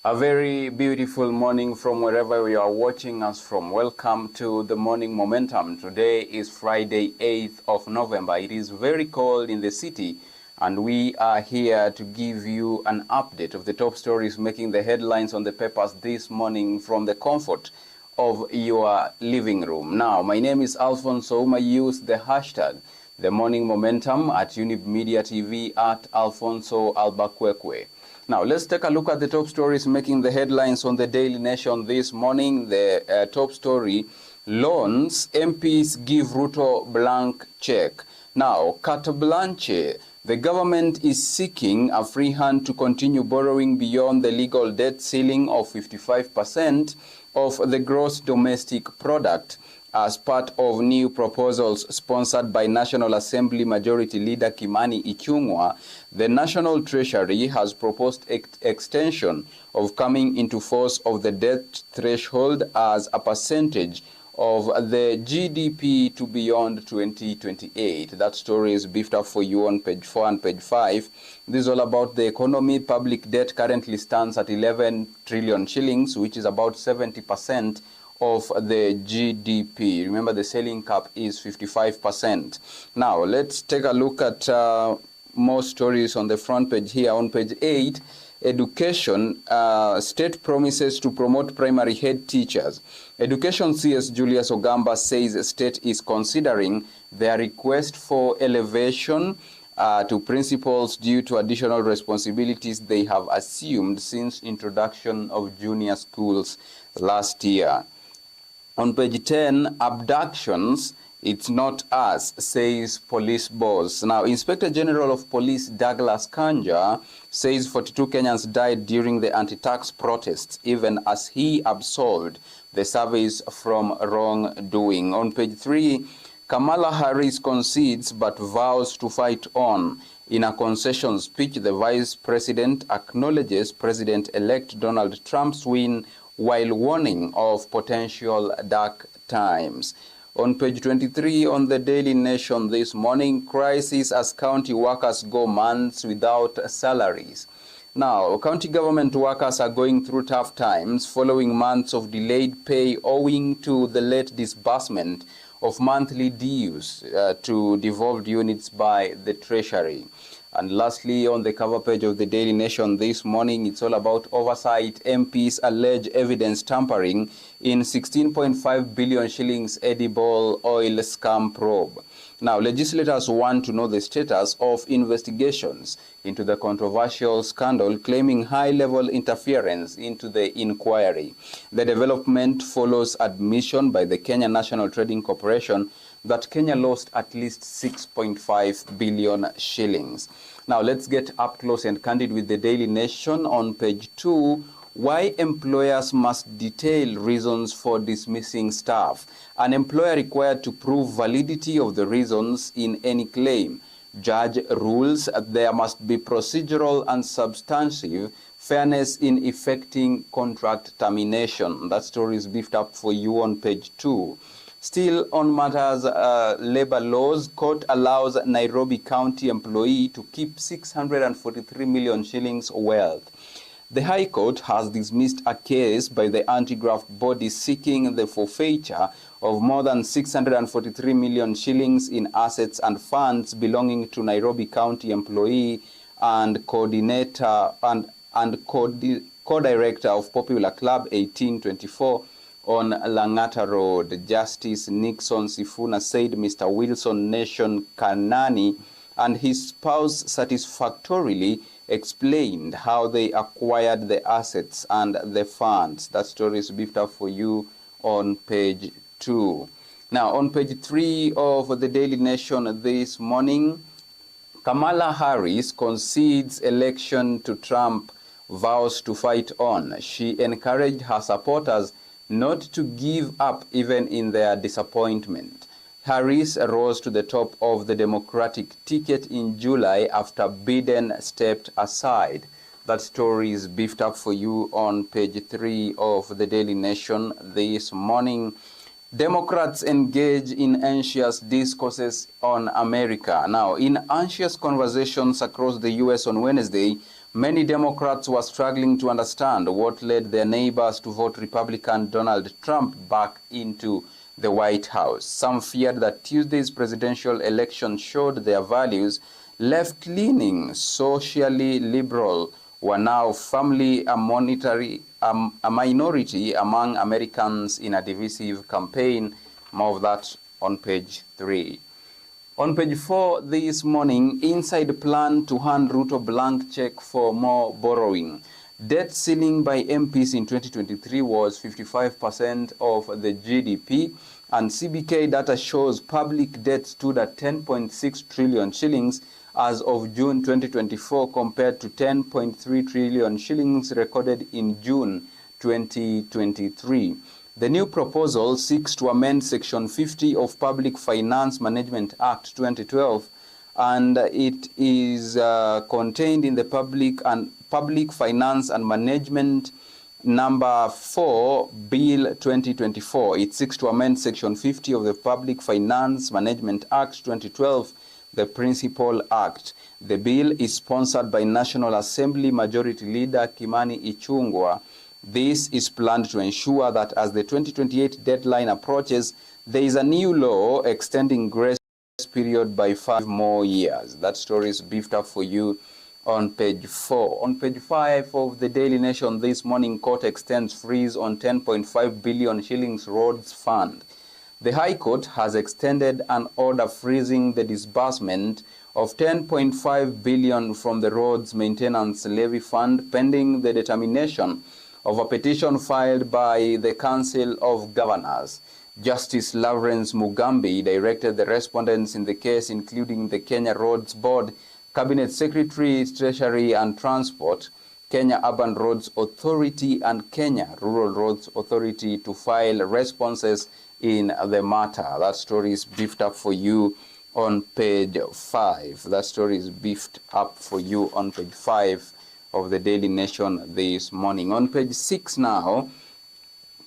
A very beautiful morning from wherever you are watching us from. Welcome to the Morning Momentum. Today is Friday, 8th of November. It is very cold in the city, and we are here to give you an update of the top stories making the headlines on the papers this morning from the comfort of your living room. Now, my name is Alfonsoh. I use the hashtag The Morning Momentum at Younib MEDIA TV at Alfonsoh Albakwekwe. Now, let's take a look at the top stories making the headlines on the Daily Nation this morning. The top story, loans, MPs give Ruto blank check. Now, carte blanche, the government is seeking a free hand to continue borrowing beyond the legal debt ceiling of 55% of the gross domestic product as part of new proposals sponsored by National Assembly Majority Leader Kimani Ichung'wah. The National Treasury has proposed extension of coming into force of the debt threshold as a percentage of the GDP to beyond 2028. That story is beefed up for you on page 4 and page 5. This is all about the economy. Public debt currently stands at 11 trillion shillings, which is about 70% of the GDP. Remember, the ceiling cap is 55%. Now, let's take a look at more stories on the front page here. On page 8, education, state promises to promote primary head teachers. Education CS Julius Ogamba says state is considering their request for elevation to principals due to additional responsibilities they have assumed since introduction of junior schools last year. On page 10, abductions, it's not us, says police boss. Now, Inspector General of Police Douglas Kanja says 42 Kenyans died during the anti-tax protests, even as he absolved the service from wrongdoing. On page 3, Kamala Harris concedes but vows to fight on. In a concession speech, the Vice President acknowledges President-elect Donald Trump's win while warning of potential dark times. On page 23 on the Daily Nation this morning, crisis as county workers go months without salaries. Now, county government workers are going through tough times following months of delayed pay owing to the late disbursement of monthly dues to devolved units by the Treasury. And lastly, on the cover page of the Daily Nation this morning, it's all about oversight. MPs allege evidence tampering in 16.5 billion shillings edible oil scam probe. Now, legislators want to know the status of investigations into the controversial scandal, claiming high-level interference into the inquiry. The development follows admission by the Kenya National Trading Corporation that Kenya lost at least 6.5 billion shillings. Now, let's get up close and candid with the Daily Nation on page 2. Why employers must detail reasons for dismissing staff. An employer required to prove validity of the reasons in any claim. Judge rules there must be procedural and substantive fairness in effecting contract termination. That story is beefed up for you on page 2. Still on matters labor laws, court allows Nairobi County employee to keep 643 million shillings wealth. The High Court has dismissed a case by the anti-graft body seeking the forfeiture of more than 643 million shillings in assets and funds belonging to Nairobi County employee and coordinator and co-director of Popular Club 1824 on Langata Road. Justice Nixon Sifuna said Mr. Wilson Nation Kanani and his spouse satisfactorily explained how they acquired the assets and the funds. That story is beefed up for you on page 2. Now, on page 3 of the Daily Nation this morning, Kamala Harris concedes election to Trump, vows to fight on. She encouraged her supporters not to give up even in their disappointment. Harris rose to the top of the Democratic ticket in July after Biden stepped aside. That story is beefed up for you on page 3 of the Daily Nation this morning. Democrats engage in anxious discourses on America. Now, in anxious conversations across the U.S. on Wednesday, Many Democrats were struggling to understand what led their neighbors to vote Republican Donald Trump back into the White House. Some feared that Tuesday's presidential election showed their values. Left-leaning, socially liberal were now firmly a minority among Americans in a divisive campaign. More of that on page 3. On page 4 this morning, inside plan to hand Ruto blank check for more borrowing. Debt ceiling by MPs in 2023 was 55% of the GDP, and CBK data shows public debt stood at 10.6 trillion shillings as of June 2024 compared to 10.3 trillion shillings recorded in June 2023. The new proposal seeks to amend Section 50 of Public Finance Management Act 2012, and it is contained in the Public Finance and Management number 4 Bill 2024. It seeks to amend Section 50 of the Public Finance Management Act 2012, the Principal Act. The bill is sponsored by National Assembly Majority Leader Kimani Ichung'wah. This is planned to ensure that as the 2028 deadline approaches, there is a new law extending grace period by 5 more years. That story is beefed up for you on page 4. On page 5 of the Daily Nation this morning, court extends freeze on 10.5 billion shillings roads fund. The High Court has extended an order freezing the disbursement of 10.5 billion from the Roads Maintenance Levy Fund pending the determination of a petition filed by the Council of Governors. Justice Lawrence Mugambi directed the respondents in the case, including the Kenya Roads Board, Cabinet Secretary, Treasury and Transport, Kenya Urban Roads Authority and Kenya Rural Roads Authority, to file responses in the matter. That story is beefed up for you on page 5. That story is beefed up for you on page 5 of the Daily Nation this morning. On page 6 now,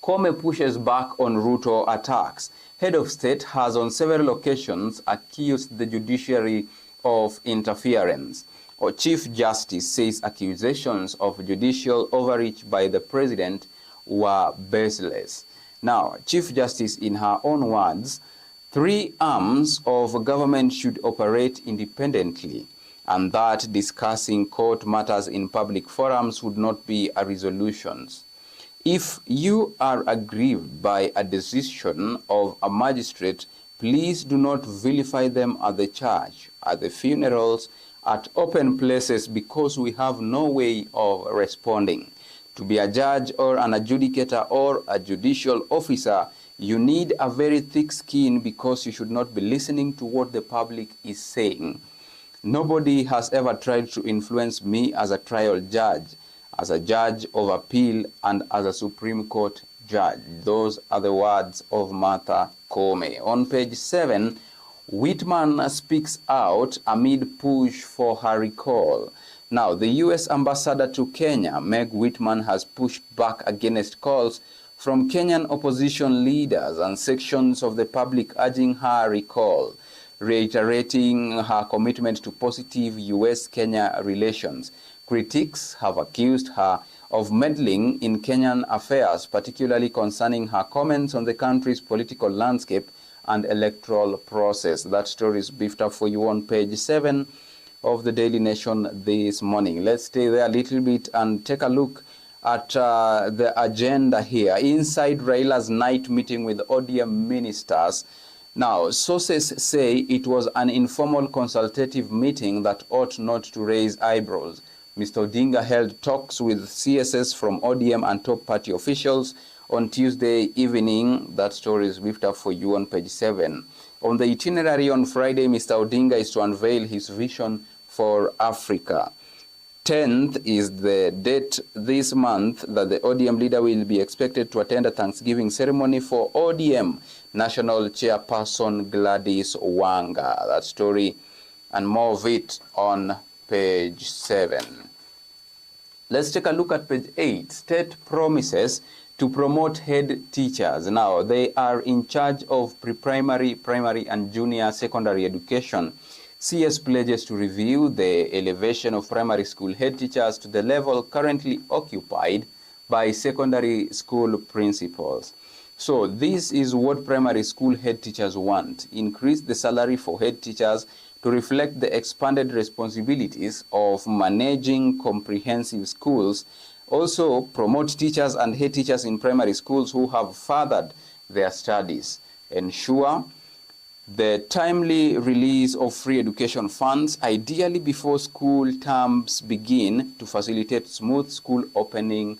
Kome pushes back on Ruto attacks. Head of state has on several occasions accused the judiciary of interference. Chief Justice says accusations of judicial overreach by the president were baseless. Now, Chief Justice, in her own words, 3 arms of government should operate independently, and that discussing court matters in public forums would not be a resolution. If you are aggrieved by a decision of a magistrate, please do not vilify them at the church, at the funerals, at open places, because we have no way of responding. To be a judge or an adjudicator or a judicial officer, you need a very thick skin, because you should not be listening to what the public is saying. Nobody has ever tried to influence me as a trial judge, as a judge of appeal, and as a Supreme Court judge. Those are the words of Martha Koome. On page 7, Whitman speaks out amid push for her recall. Now, the U.S. ambassador to Kenya, Meg Whitman, has pushed back against calls from Kenyan opposition leaders and sections of the public urging her recall, reiterating her commitment to positive U.S.-Kenya relations. Critics have accused her of meddling in Kenyan affairs, particularly concerning her comments on the country's political landscape and electoral process. That story is beefed up for you on page 7 of the Daily Nation this morning. Let's stay there a little bit and take a look at the agenda here. Inside Raila's night meeting with ODM ministers. Now, sources say it was an informal consultative meeting that ought not to raise eyebrows. Mr. Odinga held talks with CSS from ODM and top party officials on Tuesday evening. That story is beefed up for you on page 7. On the itinerary on Friday, Mr. Odinga is to unveil his vision for Africa. 10th is the date this month that the ODM leader will be expected to attend a Thanksgiving ceremony for ODM National Chairperson Gladys Wanga. That story and more of it on page 7. Let's take a look at page 8. State promises to promote head teachers. Now, they are in charge of pre-primary, primary, and junior secondary education. CS pledges to review the elevation of primary school head teachers to the level currently occupied by secondary school principals. So this is what primary school head teachers want: increase the salary for head teachers to reflect the expanded responsibilities of managing comprehensive schools. Also promote teachers and head teachers in primary schools who have furthered their studies. Ensure the timely release of free education funds, ideally before school terms begin, to facilitate smooth school opening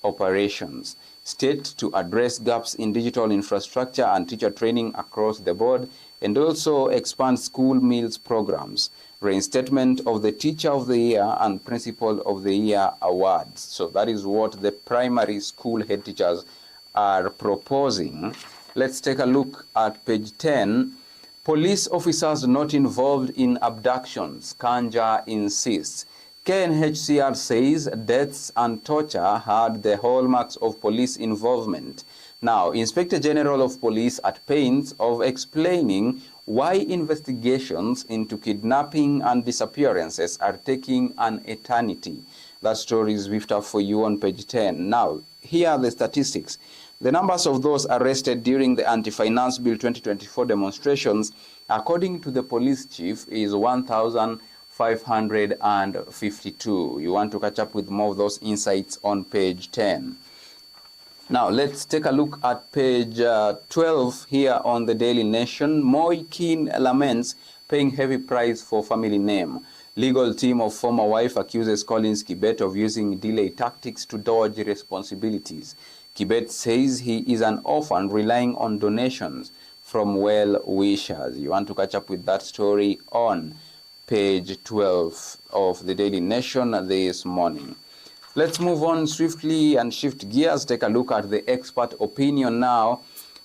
operations. State to address gaps in digital infrastructure and teacher training across the board, and also expand school meals programs. Reinstatement of the Teacher of the Year and Principal of the Year awards. So that is what the primary school head teachers are proposing. Let's take a look at page 10. Police officers not involved in abductions, Kanja insists. KNHCR says deaths and torture had the hallmarks of police involvement. Now, Inspector General of Police at pains of explaining why investigations into kidnapping and disappearances are taking an eternity. That story is whipped up for you on page 10. Now, here are the statistics. The numbers of those arrested during the Anti-Finance Bill 2024 demonstrations, according to the police chief, is 1,552. You want to catch up with more of those insights on page 10. Now, let's take a look at page 12 here on the Daily Nation. Moi Keen laments paying heavy price for family name. Legal team of former wife accuses Collins Kibet of using delay tactics to dodge responsibilities. Kibet says he is an orphan relying on donations from well-wishers. You want to catch up with that story on page 12 of the Daily Nation this morning. Let's move on swiftly and shift gears. Take a look at the expert opinion now.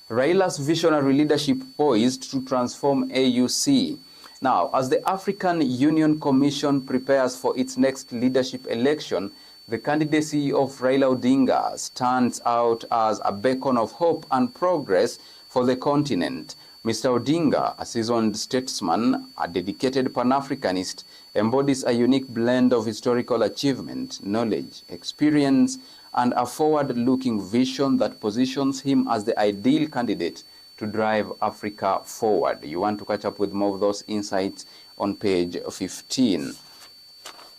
Raila's visionary leadership poised to transform AUC. Now, as the African Union Commission prepares for its next leadership election, the candidacy of Raila Odinga stands out as a beacon of hope and progress for the continent. Mr. Odinga, a seasoned statesman, a dedicated Pan-Africanist, embodies a unique blend of historical achievement, knowledge, experience, and a forward-looking vision that positions him as the ideal candidate to drive Africa forward. You want to catch up with more of those insights on page 15.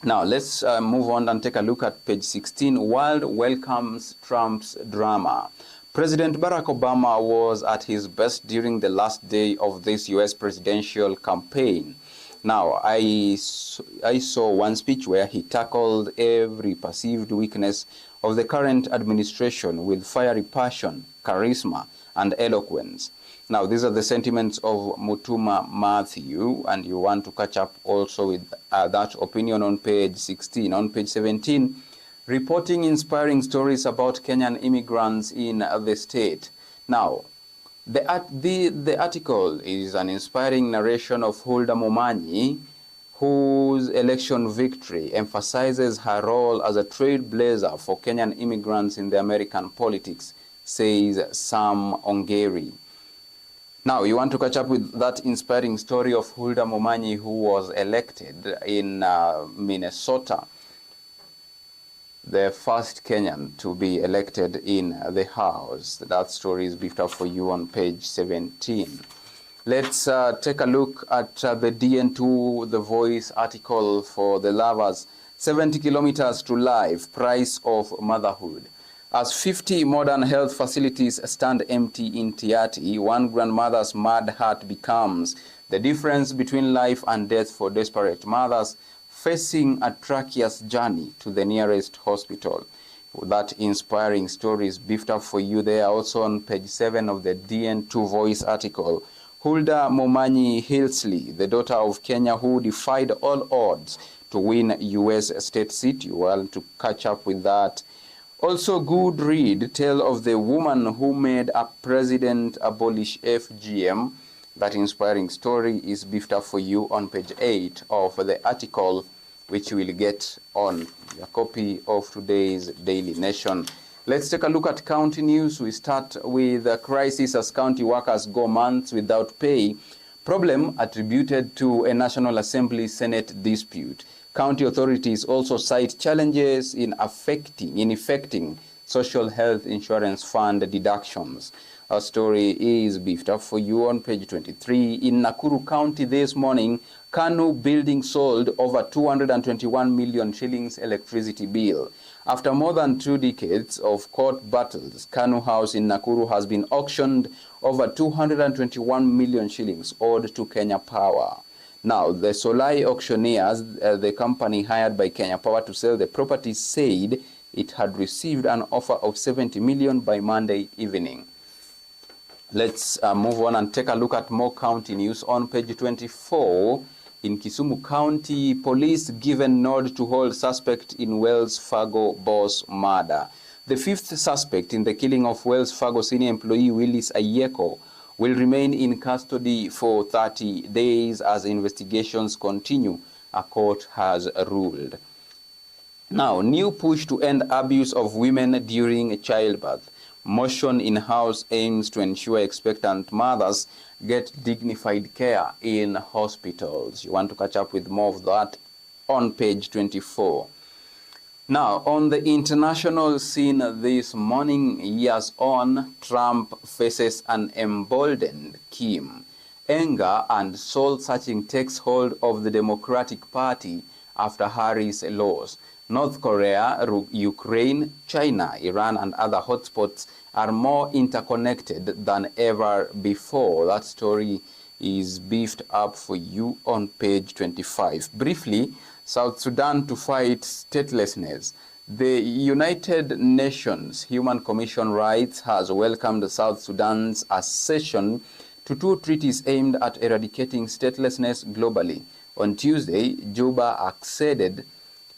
Now, let's move on and take a look at page 16. World welcomes Trump's drama. President Barack Obama was at his best during the last day of this U.S. presidential campaign. Now, I saw one speech where he tackled every perceived weakness of the current administration with fiery passion, charisma, and eloquence. Now, these are the sentiments of Mutuma Matthew, and you want to catch up also with that opinion on page 16. On page 17, reporting inspiring stories about Kenyan immigrants in the state. Now, the article is an inspiring narration of Hulda Momanyi, whose election victory emphasizes her role as a trailblazer for Kenyan immigrants in the American politics, says Sam Ongeri. Now, you want to catch up with that inspiring story of Hulda Momanyi, who was elected in Minnesota, the first Kenyan to be elected in the House. That story is beefed up for you on page 17. Let's take a look at the DN2 The Voice article for the lovers. 70 kilometers to life, price of motherhood. As 50 modern health facilities stand empty in Tiati, one grandmother's mad heart becomes the difference between life and death for desperate mothers facing a treacherous journey to the nearest hospital. That inspiring story is beefed up for you there also on page 7 of the DN2 Voice article. Hulda Momanyi Hilsley, the daughter of Kenya who defied all odds to win U.S. state seat. You want to catch up with that. Also, good read, tale of the woman who made a president abolish FGM. That inspiring story is beefed up for you on page 8 of the article, which you will get on a copy of today's Daily Nation. Let's take a look at county news. We start with a crisis as county workers go months without pay. Problem attributed to a National Assembly Senate dispute. County authorities also cite challenges in effecting social health insurance fund deductions. Our story is beefed up for you on page 23. In Nakuru County this morning, Kanu building sold over 221 million shillings electricity bill. After more than 2 decades of court battles, Kanu House in Nakuru has been auctioned over 221 million shillings owed to Kenya Power. Now, the Solai auctioneers, the company hired by Kenya Power to sell the property, said it had received an offer of 70 million by Monday evening. Let's move on and take a look at more county news on page 24. In Kisumu County, police given nod to hold suspect in Wells Fargo boss murder. The 5th suspect in the killing of Wells Fargo senior employee Willis Ayeko will remain in custody for 30 days as investigations continue, a court has ruled. Now, new push to end abuse of women during childbirth. Motion in House aims to ensure expectant mothers get dignified care in hospitals. You want to catch up with more of that on page 24. Now, on the international scene this morning, years on, Trump faces an emboldened Kim. Anger and soul-searching takes hold of the Democratic Party after Harris' loss. North Korea, Ukraine, China, Iran, and other hotspots are more interconnected than ever before. That story is beefed up for you on page 25. Briefly, South Sudan to fight statelessness. The United Nations Human Commission Rights has welcomed South Sudan's accession to 2 treaties aimed at eradicating statelessness globally. On Tuesday, Juba acceded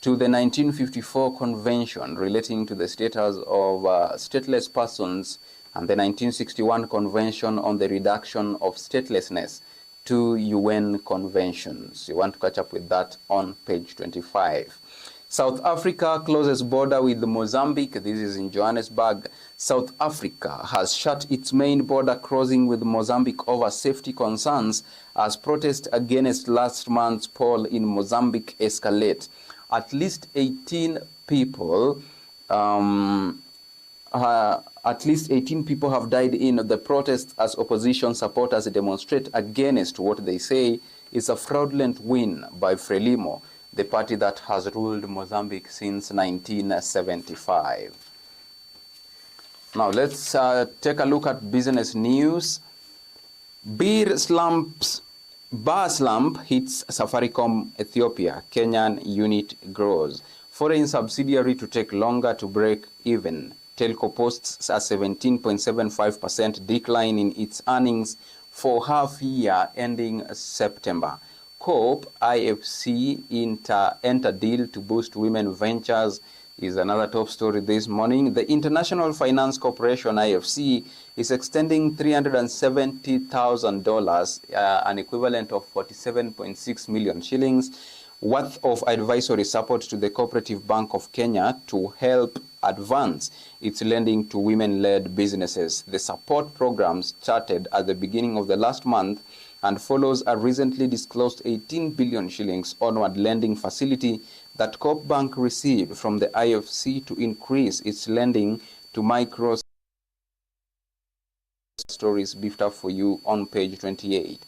to the 1954 Convention relating to the status of stateless persons and the 1961 Convention on the Reduction of Statelessness, 2 UN conventions. You want to catch up with that on page 25. South Africa closes border with Mozambique. This is in Johannesburg. South Africa has shut its main border crossing with Mozambique over safety concerns as protests against last month's poll in Mozambique escalate. At least 18 people have died in the protests as opposition supporters demonstrate against what they say is a fraudulent win by Frelimo, the party that has ruled Mozambique since 1975. Now let's take a look at business news. Bar slump hits Safaricom Ethiopia. Kenyan unit grows. Foreign subsidiary to take longer to break even. Telco posts a 17.75% decline in its earnings for half year ending September. Coop IFC enter deal to boost women ventures is another top story this morning. The International Finance Corporation, IFC, is extending $370,000, an equivalent of 47.6 million shillings, worth of advisory support to the Cooperative Bank of Kenya to help advance its lending to women-led businesses. The support program started at the beginning of the last month and follows a recently disclosed 18 billion shillings onward lending facility that Coop Bank received from the IFC to increase its lending to micro stories beefed up for you on page 28.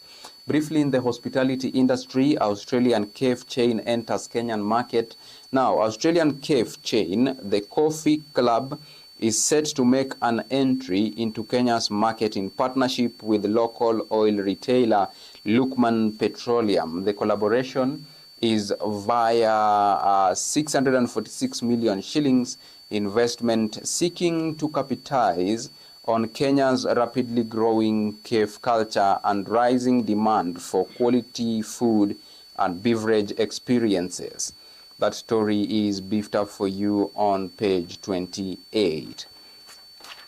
Briefly, in the hospitality industry, Australian cafe chain enters Kenyan market. Now, Australian cafe chain, the Coffee Club, is set to make an entry into Kenya's market in partnership with local oil retailer Lukman Petroleum. The collaboration is via 646 million shillings investment seeking to capitalize on Kenya's rapidly growing cafe culture and rising demand for quality food and beverage experiences. That story is beefed up for you on page 28.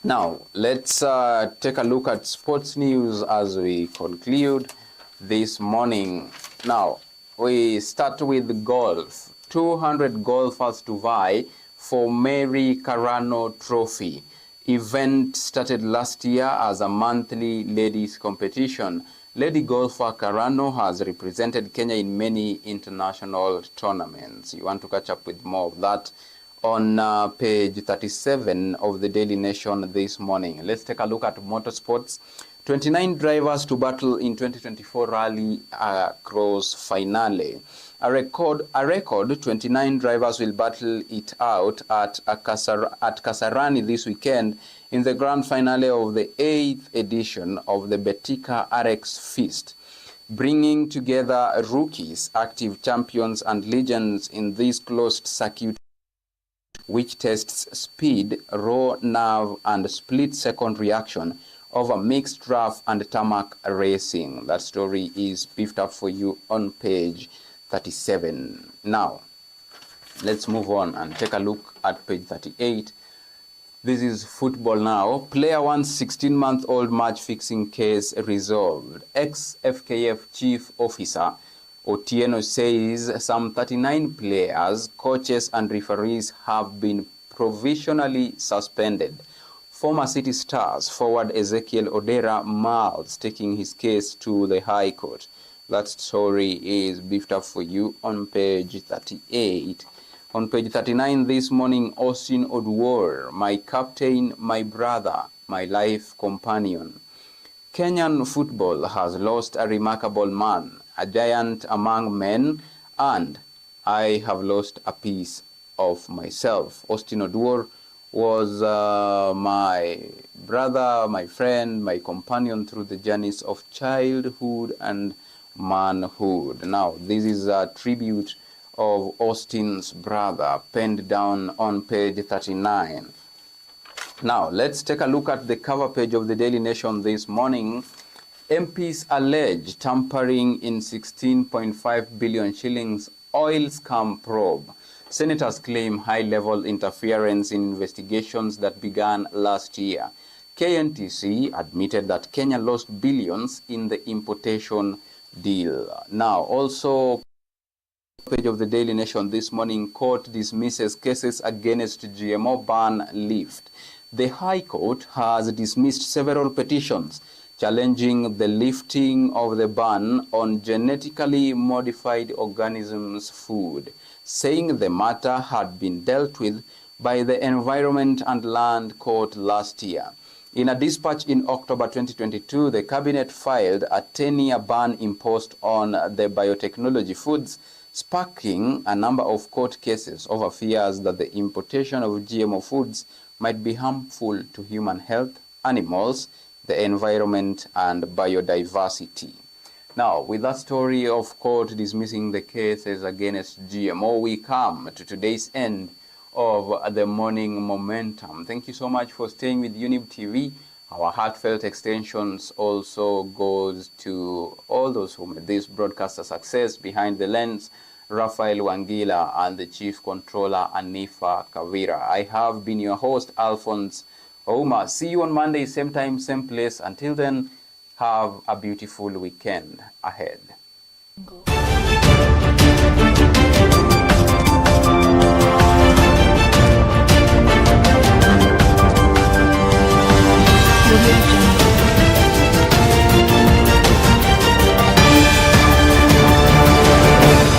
Now, let's take a look at sports news as we conclude this morning. Now, we start with golf. 200 golfers to vie for Mary Carano Trophy. Event started last year as a monthly ladies competition. Lady golfer Karano has represented Kenya in many international tournaments. You want to catch up with more of that on page 37 of the Daily Nation this morning. Let's take a look at motorsports. 29 drivers to battle in 2024 Rally Cross finale. A record 29 drivers will battle it out at Kasarani this weekend in the grand finale of the 8th edition of the Betika RX Feast, bringing together rookies, active champions and legends in this closed circuit, which tests speed, raw nerve and split-second reaction over mixed rough and tarmac racing. That story is beefed up for you on page 37. Now, let's move on and take a look at page 38. This is football now. Player wants 16-month-old match-fixing case resolved. Ex-FKF Chief Officer Otieno says some 39 players, coaches and referees have been provisionally suspended. Former City Stars forward Ezekiel Odera mouths taking his case to the High Court. That story is beefed up for you on page 38. On page 39 this morning, Austin Oduor, my captain, my brother, my life companion. Kenyan football has lost a remarkable man, a giant among men, and I have lost a piece of myself. Austin Oduor was my brother, my friend, my companion through the journeys of childhood and manhood. Now, this is a tribute of Austin's brother, penned down on page 39. Now, let's take a look at the cover page of the Daily Nation this morning. MPs allege tampering in 16.5 billion shillings oil scam probe. Senators claim high-level interference in investigations that began last year. KNTC admitted that Kenya lost billions in the importation deal. Now, also, page of the Daily Nation this morning, court dismisses cases against GMO ban lift. The High Court has dismissed several petitions challenging the lifting of the ban on genetically modified organisms food, saying the matter had been dealt with by the Environment and Land Court last year. In a dispatch in October 2022, the Cabinet filed a 10-year ban imposed on the biotechnology foods, sparking a number of court cases over fears that the importation of GMO foods might be harmful to human health, animals, the environment, and biodiversity. Now, with that story of court dismissing the cases against GMO, we come to today's end of the morning momentum. Thank you so much for staying with Younib TV. Our heartfelt extensions also goes to all those who made this broadcast a success. Behind the lens, Raphael, Wangila, and the Chief Controller, Anifa, Kavira. I have been your host, Alfonsoh. See you on Monday, same time, same place. Until then, have a beautiful weekend ahead.